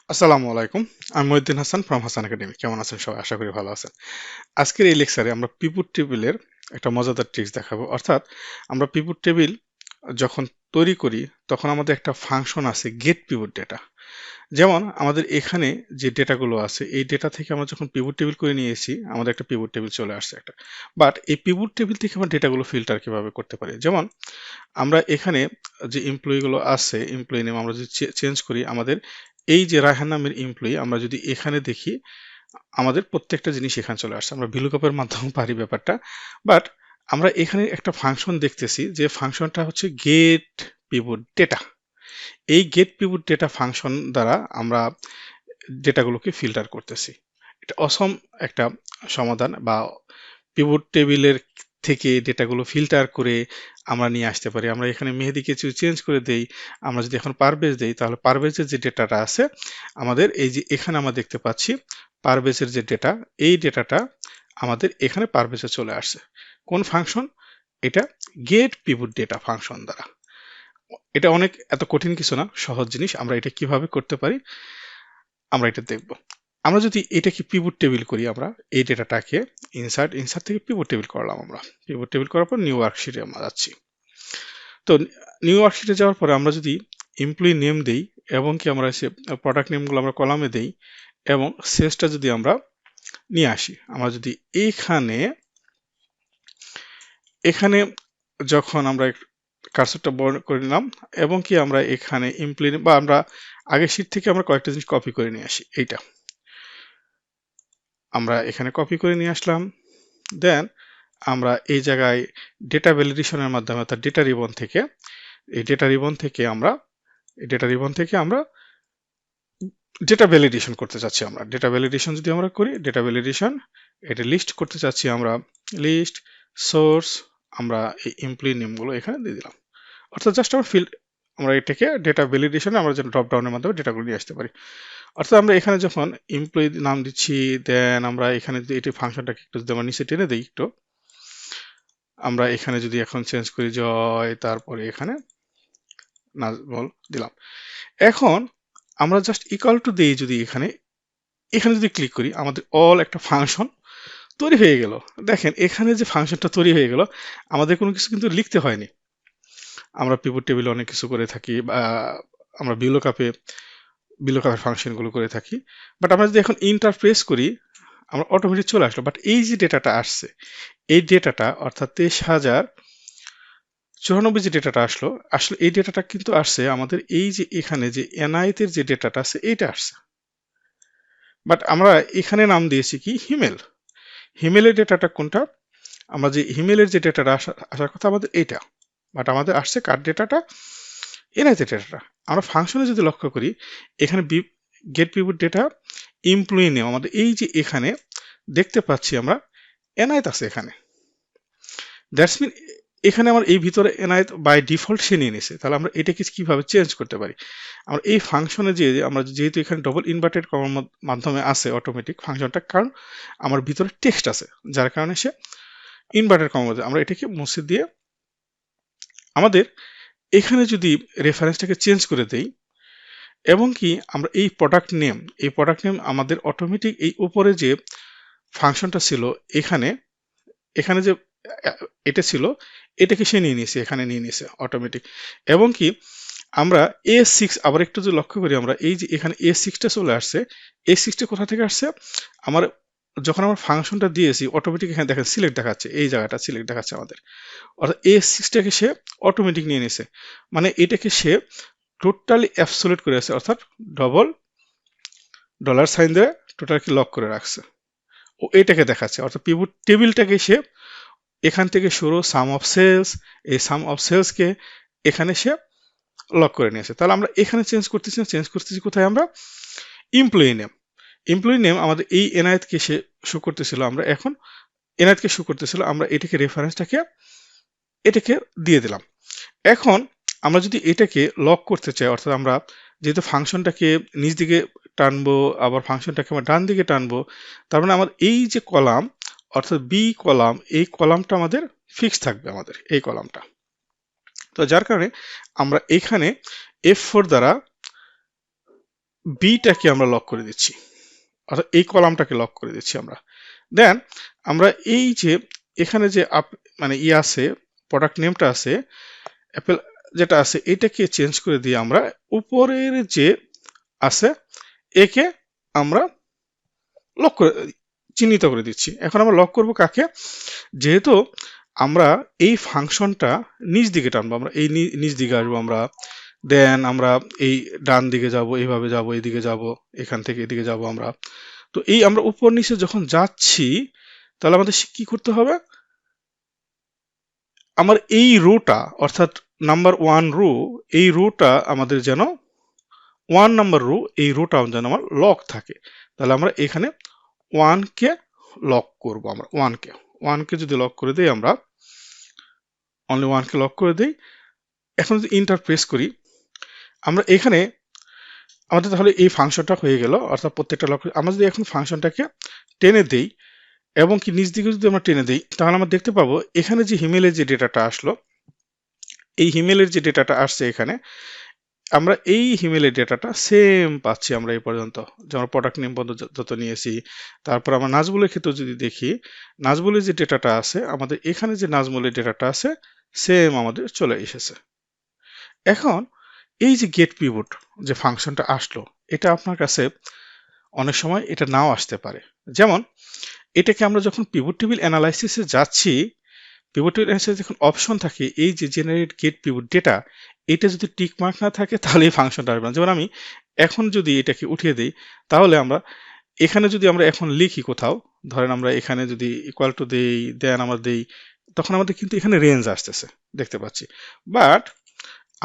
আসসালামু আলাইকুম। আমি মহিউদ্দিন হাসান ফ্রম হাসান একাডেমি। কেমন আছেন সবাই? আশা করি ভালো আছেন। আজকের এই লেকচারে আমরা পিভট টেবিলের একটা মজাদার ট্রিক্স দেখাবো। অর্থাৎ আমরা পিভট টেবিল যখন তৈরি করি তখন আমাদের একটা ফাংশন আছে গেট পিভট ডেটা। যেমন আমাদের এখানে যে ডেটাগুলো আছে এই ডেটা থেকে আমরা যখন পিভট টেবিল করে নিয়েছি আমাদের একটা পিভট টেবিল চলে আসছে একটা। বাট এই পিভট টেবিল থেকে আমরা ডেটাগুলো ফিল্টার কিভাবে করতে পারি? যেমন আমরা এখানে যে এমপ্লয়িগুলো আছে এমপ্লয়ি নেম আমরা যদি চেঞ্জ করি আমাদের এই যে রায়হান নামের এমপ্লয়ি আমরা যদি এখানে দেখি আমাদের প্রত্যেকটা জিনিস এখানে চলে আসছে। আমরা ভিলুকাপের মাধ্যমে পারি ব্যাপারটা। বাট আমরা এখানে একটা ফাংশন দেখতেছি যে ফাংশনটা হচ্ছে গেট পিভট ডেটা। এই গেট পিভট ডেটা ফাংশন দ্বারা আমরা ডেটাগুলোকে ফিল্টার করতেছি। এটা অসম একটা সমাধান বা পিভট টেবিলের থেকে ডেটাগুলো ফিল্টার করে আমরা নিয়ে আসতে পারি। আমরা এখানে মেহেদিকে চেঞ্জ করে দেই। আমরা যদি এখন পারভেজ দেই তাহলে পারভেজের যে ডেটাটা আছে আমাদের এই যে এখানে আমরা দেখতে পাচ্ছি পারভেজের যে ডেটা এই ডেটাটা আমাদের এখানে পারভেজে চলে আসছে। কোন ফাংশন? এটা গেট পিভট ডেটা ফাংশন দ্বারা। এটা অনেক এত কঠিন কিছু না, সহজ জিনিস। আমরা এটা কিভাবে করতে পারি আমরা এটা দেখব। আমরা যদি এটাকে পিভট টেবিল করি আমরা এই ডেটাটাকে ইনসার্ট থেকে পিভট টেবিল করলাম। আমরা পিভট টেবিল করার পর নিউ ওয়ার্কশিটে আমরা যাচ্ছি। তো নিউ ওয়ার্কশিটে যাওয়ার পরে আমরা যদি এমপ্লয়ি নেম দেই এবং কি আমরা সে প্রোডাক্ট নেমগুলো আমরা কলামে দেই এবং সেলসটা যদি আমরা নিয়ে আসি, আমরা যদি এখানে যখন আমরা কার্সরটা বড় করে নিলাম এবং কি আমরা এখানে এমপ্লয়ি বা আমরা আগের শীট থেকে আমরা কয়েকটা জিনিস কপি করে নিয়ে আসি। এইটা আমরা এখানে কপি করে নিয়ে আসলাম। দেন আমরা এই জায়গায় ডেটা ভ্যালিডেশনের মাধ্যমে অর্থাৎ ডেটা রিবন থেকে আমরা ডেটা ভ্যালিডেশন করতে চাচ্ছি। আমরা ডেটা ভ্যালিডেশন যদি আমরা করি ডেটা ভ্যালিডেশন এটা লিস্ট করতে চাচ্ছি আমরা লিস্ট সোর্স আমরা এই এমপ্লয়ি নেমগুলো এখানে দিয়ে দিলাম। অর্থাৎ জাস্ট আমরা এটাকে ডেটা ভ্যালিডেশনে আমরা যেন ড্রপ ডাউনের মাধ্যমে ডেটাগুলো নিয়ে আসতে পারি। অর্থাৎ আমরা এখানে যখন এমপ্লয়ি নাম দিচ্ছি দেন আমরা এখানে যদি এটি ফাংশনটাকে একটু যদি আমরা নিচে টেনে দিই একটু, আমরা এখানে যদি এখন চেঞ্জ করি জয় তারপরে এখানে নাজমল দিলাম। এখন আমরা জাস্ট ইকুয়াল টু দিই যদি এখানে যদি ক্লিক করি আমাদের অল একটা ফাংশন তৈরি হয়ে গেল। দেখেন এখানে যে ফাংশনটা তৈরি হয়ে গেল আমাদের কোনো কিছু কিন্তু লিখতে হয়নি। আমরা পিভট টেবিলে অনেক কিছু করে থাকি বা আমরা বিলোকাপের ফাংশনগুলো করে থাকি। বাট আমরা যদি এখন ইন্টার প্রেস করি আমরা অটোমেটিক চলে আসলো। বাট এই যে ডেটাটা আসছে এই ডেটাটা অর্থাৎ 23,094 যে ডেটাটা আসলে এই ডেটাটা কিন্তু আসছে আমাদের এই যে এখানে যে এনআইতের যে ডেটাটা আছে এইটা আসছে। বাট আমরা এখানে নাম দিয়েছি কি হিমেলের ডেটাটা কোনটা? আমরা যে হিমেলের যে ডেটাটা আসার কথা আমাদের এইটা। বাট আমাদের আসছে কার ডেটাটা? এনআইতের ডেটাটা। আমরা ফাংশনে যদি লক্ষ্য করি এখানে get pivot data employee name আমাদের এই যে এখানে দেখতে পাচ্ছি আমরা এনআইত আছে এখানে। দ্যাটস মিন এখানে আমার এই ভিতরে এনআইত বাই ডিফল্ট সে নিয়ে নিছে। তাহলে আমরা এটাকে কিভাবে চেঞ্জ করতে পারি? আমরা এই ফাংশনে যে আমরা যেহেতু এখানে ডবল ইনভার্টেড কমার মাধ্যমে আছে অটোমেটিক ফাংশনটা, কারণ আমার ভিতরে টেক্সট আছে যার কারণে সে ইনভার্টেড কমা আমরা এটাকে মুছে দিয়ে আমাদের এখানে যদি রেফারেন্সটাকে চেঞ্জ করে দেই এবং কি আমরা এই প্রোডাক্ট নেম আমাদের অটোমেটিক এই উপরে যে ফাংশনটা ছিল এখানে যে এটা ছিল এটাকে সে নিয়ে নিয়েছে, এখানে নিয়ে নিয়েছে অটোমেটিক। এবং কি আমরা A6 আবার একটু যদি লক্ষ্য করি আমরা এই যে এখানে A6টা চলে আসছে। A6টা কোথা থেকে আসছে? আমার যখন আমরা ফাংশনটা দিয়েছি অটোমেটিক এখানে দেখেন সিলেক্ট দেখাচ্ছে, এই জায়গাটা সিলেক্ট দেখাচ্ছে আমাদের। অর্থাৎ A6টাকে সে অটোমেটিক নিয়ে নিয়েছে। মানে এটাকে সে টোটালি অ্যাবসোলিউট করে আছে, অর্থাৎ ডবল ডলার সাইন দিয়ে টোটালকে লক করে রাখছে। ও এটাকে দেখাচ্ছে, অর্থাৎ পিভট টেবিলটাকে সে এখান থেকে শুরু সাম অফ সেলস, এই সাম অফ সেলসকে এখানে সে লক করে নিয়েছে। তাহলে আমরা এখানে চেঞ্জ করতেছি কোথায়? আমরা এমপ্লয়ি নেম আমাদের এই এনআইতকে সে শো করতেছিল, আমরা এখন এনআইতকে শো করতেছিল, আমরা এটাকে রেফারেন্সটাকে এটাকে দিয়ে দিলাম। এখন আমরা যদি এটাকে লক করতে চাই, অর্থাৎ আমরা যেহেতু ফাংশনটাকে নিচ দিকে টানবো আবার ফাংশনটাকে আমরা ডান দিকে টানবো, তার মানে আমার এই যে কলাম অর্থাৎ বি কলাম, এই কলামটা আমাদের ফিক্স থাকবে, আমাদের এই কলামটা। তো যার কারণে আমরা এখানে F4 দ্বারা বিটাকে আমরা লক করে দিচ্ছি, অর্থাৎ এই কলামটাকে লক করে দিচ্ছি আমরা। দেন আমরা এই যে এখানে যে মানে আছে প্রোডাক্ট নেমটা আছে অ্যাপেল যেটা আছে এটাকে চেঞ্জ করে দিয়ে আমরা উপরের যে আছে একে আমরা লক করে চিহ্নিত করে দিচ্ছি। এখন আমরা লক করব কাকে? যেহেতু আমরা এই ফাংশনটা নিচ দিকে টানবো, আমরা এই নিচ দিকে আসবো আমরা, দেন আমরা এই ডান দিকে যাব, এইভাবে যাব, এইদিকে যাব, এখান থেকে এদিকে যাব আমরা। তো এই আমরা উপর নিচে যখন যাচ্ছি তাহলে আমাদের কি করতে হবে? আমার এই রোটা অর্থাৎ নাম্বার 1 রো, এই রোটা আমাদের যেন 1 নাম্বার রো, এই রোটা যেন আমার লক থাকে। তাহলে আমরা এখানে 1 কে লক করব, আমরা 1 কে যদি লক করে দেই, আমরা অনলি 1 কে লক করে দেই। এখন যদি ইন্টার প্রেস করি, আমরা এখানে আমাদের তাহলে এই ফাংশনটা হয়ে গেল, অর্থাৎ প্রত্যেকটা লক। আমরা যদি এখন ফাংশনটাকে টেনে দেই এবং কি নিচ দিকে যদি আমরা টেনে দেই, তাহলে আমরা দেখতে পাবো এখানে যে হিমেলের যে ডেটাটা আসলো, এই হিমেলের যে ডেটাটা আসছে এখানে, আমরা এই হিমেলের ডেটাটা সেম পাচ্ছি আমরা এই পর্যন্ত, যেমন প্রোডাক্ট নেম পর্যন্ত যত নিয়েছি। তারপর আমরা নাজমুলের ক্ষেত্রে যদি দেখি, নাজমুলের যে ডেটাটা আছে আমাদের এখানে, যে নাজমুলের ডেটাটা আছে সেম আমাদের চলে এসেছে। এখন এই যে গেট পিভট যে ফাংশনটা আসলো, এটা আপনার কাছে অনেক সময় এটা নাও আসতে পারে। যেমন এটাকে আমরা যখন পিভট টেবিল অ্যানালাইসিসে যাচ্ছি, পিভট টেবিল অ্যানালাইসিসে যখন অপশন থাকে এই যে জেনারেট গেট পিভট ডেটা, এটা যদি টিক মার্ক না থাকে তাহলে এই ফাংশনটা আসবে না। যেমন আমি এখন যদি এটাকে উঠিয়ে দিই, তাহলে আমরা এখানে যদি আমরা এখন লিখি কোথাও, ধরেন আমরা এখানে যদি ইকুয়াল টু দেই, দেন আমরা দেই, তখন আমাদের কিন্তু এখানে রেঞ্জ আসতেছে দেখতে পাচ্ছি। বাট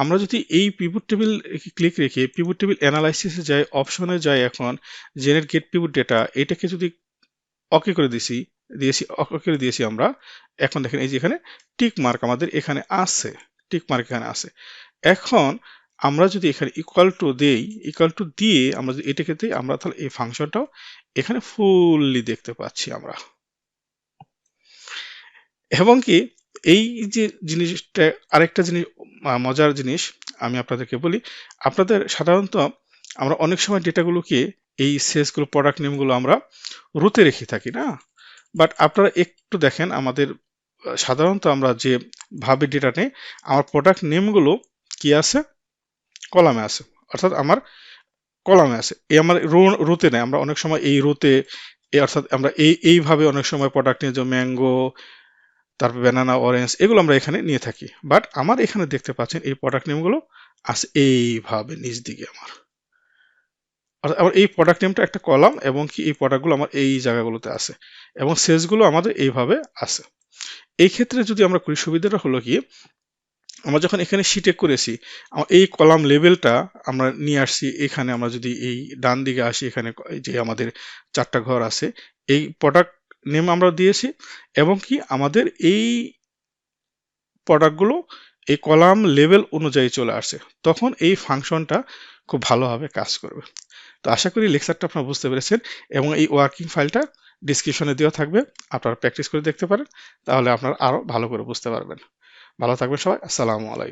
আমরা যদি এই পিভট টেবিল ক্লিক রেখে পিভট টেবিল অ্যানালাইসিসে যাই, অপশনে যাই, এখন জেনারেট গেট পিভট ডেটা এটাকে যদি ওকে করে ওকে করে দিয়েছি আমরা, এখন দেখেন এই যে এখানে টিক মার্ক আমাদের এখানে আছে, টিক মার্ক এখানে আছে। এখন আমরা যদি এখানে ইকুয়াল টু দেই, ইকুয়াল টু দিয়ে আমরা যদি এটাকে দিই, আমরা তাহলে এই ফাংশনটাও এখানে ফুললি দেখতে পাচ্ছি আমরা। এবং কি এই যে জিনিসটা, আরেকটা জিনিস মজার জিনিস আমি আপনাদেরকে বলি, আপনাদের সাধারণত আমরা অনেক সময় ডেটাগুলোকে এই সেসগুলো প্রোডাক্ট নেমগুলো আমরা রুতে রেখে থাকি না, বাট আপনারা একটু দেখেন আমাদের সাধারণত আমরা যে ভাবে ডেটা নেই, আমার প্রোডাক্ট নেমগুলো কি আছে? কলামে আছে, অর্থাৎ আমার কলামে আছে। এই আমার রোতে নেই, আমরা অনেক সময় এই রোতে, অর্থাৎ আমরা এইভাবে অনেক সময় প্রোডাক্ট নিয়ে, যে ম্যাঙ্গো, তারপর ব্যানানা, অরেঞ্জ, এগুলো আমরা এখানে নিয়ে থাকি। বাট আমার এখানে দেখতে পাচ্ছেন এই প্রোডাক্ট নেমগুলো আছে এইভাবে নিচ দিকে আমার, অর্থাৎ আমার এই প্রোডাক্ট নেমটা একটা কলাম, এবং কি এই প্রোডাক্টগুলো আমার এই জায়গাগুলোতে আছে, এবং সেলসগুলো আমাদের এইভাবে আছে। এই ক্ষেত্রে যদি আমরা করি, সুবিধাটা হলো কি, আমরা যখন এখানে শিটে করেছি, এই কলাম লেভেলটা আমরা নিয়ে আসছি এখানে, আমরা যদি এই ডান দিকে আসি, এখানে যে আমাদের 4টা ঘর আছে, এই প্রোডাক্ট নেম আমরা দিয়েছি, এবং কি আমাদের এই প্রোডাক্টগুলো এই কলাম লেভেল অনুযায়ী চলে আসছে, তখন এই ফাংশনটা খুব ভালোভাবে কাজ করবে। তো আশা করি লেকচারটা আপনারা বুঝতে পেরেছেন, এবং এই ওয়ার্কিং ফাইলটা ডিসক্রিপশনে দেওয়া থাকবে, আপনারা প্র্যাকটিস করে দেখতে পারেন, তাহলে আপনারা আরো ভালো করে বুঝতে পারবেন। ভালো থাকবেন সবাই, আসসালামু আলাইকুম।